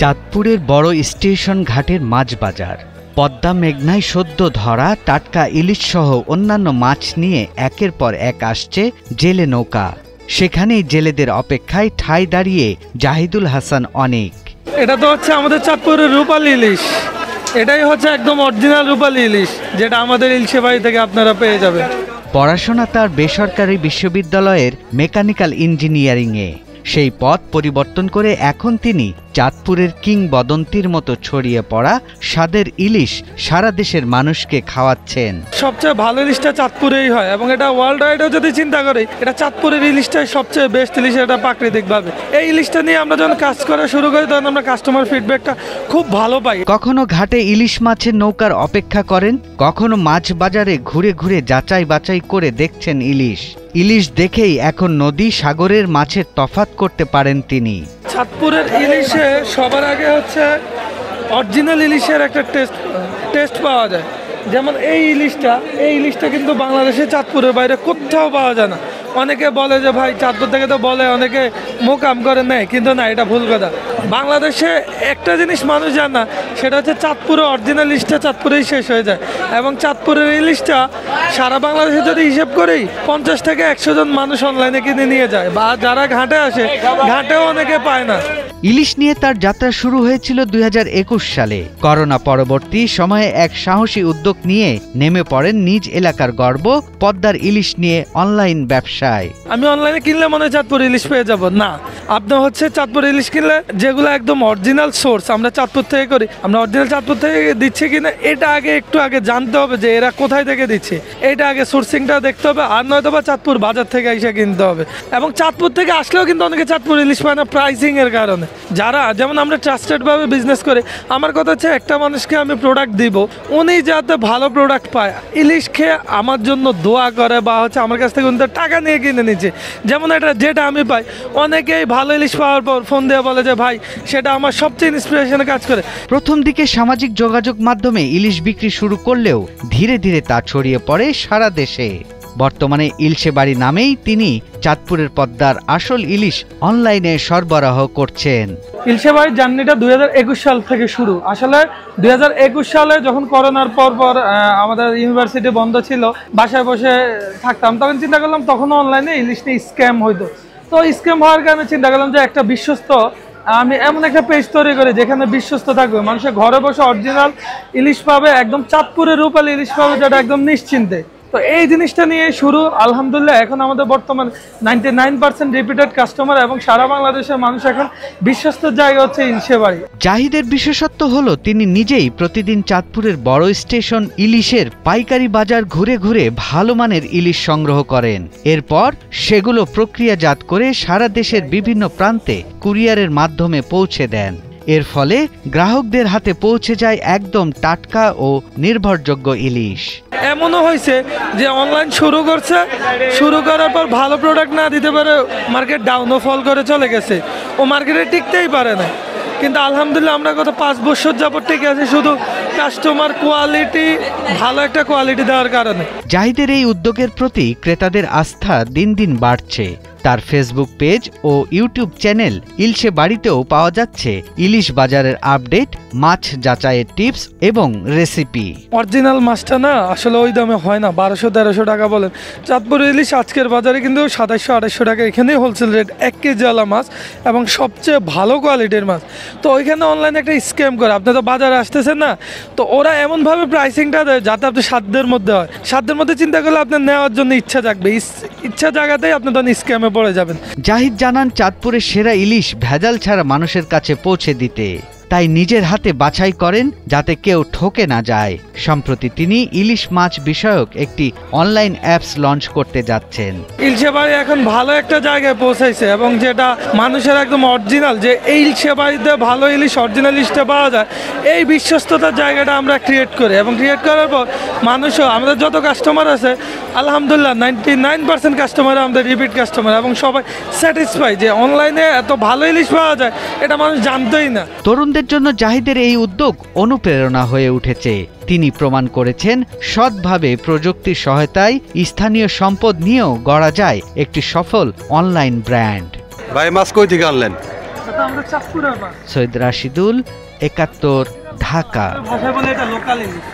চাঁদপুরের বড় স্টেশন ঘাটের মাছ বাজার। পদ্মা মেঘনায় সদ্য ধরা টাটকা ইলিশ সহ অন্যান্য মাছ নিয়ে একের পর এক আসছে জেলে নৌকা। সেখানেই জেলেদের অপেক্ষায় ঠাঁই দাঁড়িয়ে জাহিদুল হাসান অনেক। এটা তো হচ্ছে আমাদের চাঁদপুরের রূপালী ইলিশ, এটাই হচ্ছে একদম অরিজিনাল রূপালী ইলিশ, যেটা আমাদের ইলশে বাড়ি থেকে আপনারা পেয়ে যাবেন। পড়াশোনা তার বেসরকারি বিশ্ববিদ্যালয়ের মেকানিক্যাল ইঞ্জিনিয়ারিংয়ে। সেই পথ পরিবর্তন করে এখন তিনি চাঁদপুরের কিংবদন্তির মতো ছড়িয়ে পড়া স্বাদের ইলিশ সারা দেশের মানুষকে খাওয়াচ্ছেন। সবচেয়ে ভালো ইলিশটা চাঁদপুরেই হয় এবং এটা ওয়ার্ল্ড ওয়াইডও যদি চিন্তা করি, এটা চাঁদপুরের ইলিশটাই সবচেয়ে বেস্ট ইলিশ, এটা প্রাকৃতিকভাবে। এই ইলিশটা নিয়ে আমরা যখন কাজ করা শুরু করি তখন আমরা কাস্টমার ফিডব্যাকটা খুব ভালো পাই। কখনো ঘাটে ইলিশ মাছের নৌকার অপেক্ষা করেন, কখনো মাছ বাজারে ঘুরে ঘুরে যাচাই বাছাই করে দেখছেন ইলিশ। ইলিশ দেখেই এখন নদী সাগরের মাছের তফাৎ করতে পারেন তিনি। চাঁদপুরের ইলিশে সবার আগে হচ্ছে অরিজিনাল ইলিশের একটা টেস্ট পাওয়া যায়। যেমন এই ইলিশটা কিন্তু বাংলাদেশে চাঁদপুরের বাইরে কোথাও পাওয়া যায় না। অনেকে বলে যে ভাই চাঁদপুর থেকে তো বলে, অনেকে মোকাম করে নেয়, কিন্তু না, এটা ভুল কথা। বাংলাদেশে একটা জিনিস মানুষ জানে না, সেটা হচ্ছে চাঁদপুরের অরিজিনাল ইলিশটা চাঁদপুরেই শেষ হয়ে যায়। এবং চাঁদপুরের ইলিশটা সারা বাংলাদেশে যদি হিসেব করেই 50 থেকে 100 জন মানুষ অনলাইনে কিনে নিয়ে যায়, বা যারা ঘাটে আসে ঘাটেও অনেকে পায় না। ইলিশ নিয়ে তার যাত্রা শুরু হয়েছিল 2021 সালে। করোনা পরবর্তী সময়ে এক সাহসী উদ্যোগ নিয়ে নেমে পড়েন নিজ এলাকার গর্ব পদ্মার ইলিশ নিয়ে অনলাইন ব্যবসায়। আমি অনলাইনে কিনলে মনে হয় চাঁদপুর ইলিশ পেয়ে যাব না, আপনার হচ্ছে চাঁদপুর ইলিশ কিনলে যেগুলো একদম অরিজিনাল সোর্স আমরা চাঁদপুর থেকে করি, আমরা অরিজিনাল চাঁদপুর থেকে দিচ্ছি কিনা এটা একটু আগে জানতে হবে যে এরা কোথায় থেকে দিচ্ছে, এটা আগে সোর্সিংটা দেখতে হবে। আর নয়তো বা চাঁদপুর বাজার থেকে এসে কিনতে হবে। এবং চাঁদপুর থেকে আসলেও কিন্তু অনেকে চাঁদপুর ইলিশ পায় না প্রাইসিং এর কারণে। যারা যেমন আমরা ট্রাস্টেড ভাবে বিজনেস করে, আমার কথা হচ্ছে একটা মানুষকে আমি প্রোডাক্ট দিব, উনি যাতে ভালো প্রোডাক্ট পায়, ইলিশ খেয়ে আমার জন্য দোয়া করে বা হচ্ছে আমার কাছ থেকে উনি টাকা নিয়ে কিনে নিচ্ছে। যেমন যেটা আমি পাই, অনেকেই ভালো ইলিশ পাওয়ার পর ফোন দিয়ে বলে যে ভাই সেটা আমার সবচেয়ে ইন্সপিরেশনে কাজ করে। প্রথম দিকে সামাজিক যোগাযোগ মাধ্যমে ইলিশ বিক্রি শুরু করলেও ধীরে ধীরে তা ছড়িয়ে পড়ে সারা দেশে। বর্তমানে ইলশে বাড়ি নামেই তিনি চাঁদপুরের পদ্মার আসল ইলিশ অনলাইনে সরবরাহ করছেন। ইলশে বাড়ির জার্নিটা 2021 সাল থেকে শুরু। আসলে 2021 সালে যখন করোনার পর আমাদের ইউনিভার্সিটি বন্ধ ছিল, বাসায় বসে থাকতাম, তখন চিন্তা করলাম তখনও অনলাইনে ইলিশ নিয়ে স্ক্যাম হইতো। তো স্ক্যাম হওয়ার কারণে চিন্তা করলাম যে একটা বিশ্বস্ত আমি এমন একটা পেজ তৈরি করি যেখানে বিশ্বস্ত থাকবে, মানুষের ঘরে বসে অরিজিনাল ইলিশ পাবে, একদম চাঁদপুরের রূপালী ইলিশ পাবে, যেটা একদম নিশ্চিন্তে। তো এই জিনিসটা নিয়ে শুরু। আলহামদুলিল্লাহ এখন আমাদের বর্তমান 99% রিপিটেড কাস্টমার এবং সারা বাংলাদেশের মানুষ এখন বিশ্বস্ত জায়গা হচ্ছে ইলশে বাড়ি। জাহিদের বিশেষত্ব হলো তিনি নিজেই প্রতিদিন চাঁদপুরের বড় স্টেশন ইলিশের পাইকারি বাজার ঘুরে ঘুরে ভালো মানের ইলিশ সংগ্রহ করেন। এরপর সেগুলো প্রক্রিয়াজাত করে সারা দেশের বিভিন্ন প্রান্তে কুরিয়ারের মাধ্যমে পৌঁছে দেন। এর ফলে গ্রাহকদের হাতে পৌঁছে যায় একদম টাটকা ও নির্ভরযোগ্য ইলিশ। এমনও হয়েছে যে অনলাইন শুরু করার পর ভালো প্রোডাক্ট না দিতে পারে, মার্কেট ডাউনও ফল করে চলে গেছে, ও মার্কেটে টিকতেই পারে না। কিন্তু আলহামদুলিল্লাহ আমরা গত 5 বছর যাবত টিকে আছি শুধু কাস্টমার কোয়ালিটি, ভালো একটা কোয়ালিটি দেওয়ার কারণে। জাহিদের এই উদ্যোগের প্রতি ক্রেতাদের আস্থা দিন দিন বাড়ছে। তার ফেসবুক পেজ ও ইউটিউব চ্যানেল ইলশে বাড়িতেও পাওয়া যাচ্ছে ইলিশ বাজারের আপডেট, মাছ যাচাইয়ের টিপস এবং রেসিপি। অরিজিনাল মাছটা না আসলে ওই দামে হয় না, 1200-1300 টাকা বলেন। চাঁদপুর ইলিশ আজকের বাজারে কিন্তু 2700-2800 টাকা, এখানেই হোলসেল রেট 1 কেজি আলা মাছ এবং সবচেয়ে ভালো কোয়ালিটির মাছ। তো ওইখানে অনলাইনে একটা স্ক্যাম করে, আপনি তো বাজারে আসতেছেন না, তো ওরা এমনভাবে প্রাইসিংটা দেয় যাতে আপনি সাধ্যের মধ্যে হয়। সাধ্যের মধ্যে চিন্তা করলে আপনার নেওয়ার জন্য ইচ্ছা জাগবে, ইচ্ছা জায়গাতেই আপনি তখন স্ক্যামে পড়ে যাবেন। জাহিদ জানান চাঁদপুরের সেরা ইলিশ ভেজাল ছাড়া মানুষের কাছে পৌঁছে দিতে, তাই নিজের হাতে বাছাই করেন যাতে কেউ ঠকে না যায়। সম্প্রতি তিনি ইলিশ মাছ বিষয়ক একটি অনলাইন অ্যাপস লঞ্চ করতে যাচ্ছেন। ইলশে বাড়ি এখন ভালো একটা জায়গায় পৌঁছাইছে এবং যেটা মানুষের একদম অরিজিনাল, যে এই ইলশে বাড়িতে ভালো ইলিশ অরিজিনাল ইলিশটা পাওয়া যায়, এই বিশ্বস্ততার জায়গাটা আমরা ক্রিয়েট করি। এবং ক্রিয়েট করার পর মানুষও, আমাদের যত কাস্টমার আছে আলহামদুলিল্লাহ 99% কাস্টমার আমাদের রিপিট কাস্টমার এবং সবাই স্যাটিসফাই যে অনলাইনে এত ভালো ইলিশ পাওয়া যায়, এটা মানুষ জানতোই না। তরুণদের জন্য জাহিদের এই উদ্যোগ অনুপ্রেরণা হয়ে উঠেছে। তিনি প্রমাণ করেছেন সৎভাবে প্রযুক্তির সহায়তায় স্থানীয় সম্পদ নিয়েও গড়া যায় একটি সফল অনলাইন ব্র্যান্ড। ভাই মাছ কই থেকে আনলেন? তো আমাদের চাঁদপুরের মাছ। সৈয়দ রাশিদুল, ৭১, ঢাকা। ভাষায় বলে এটা লোকাল ইলিশ।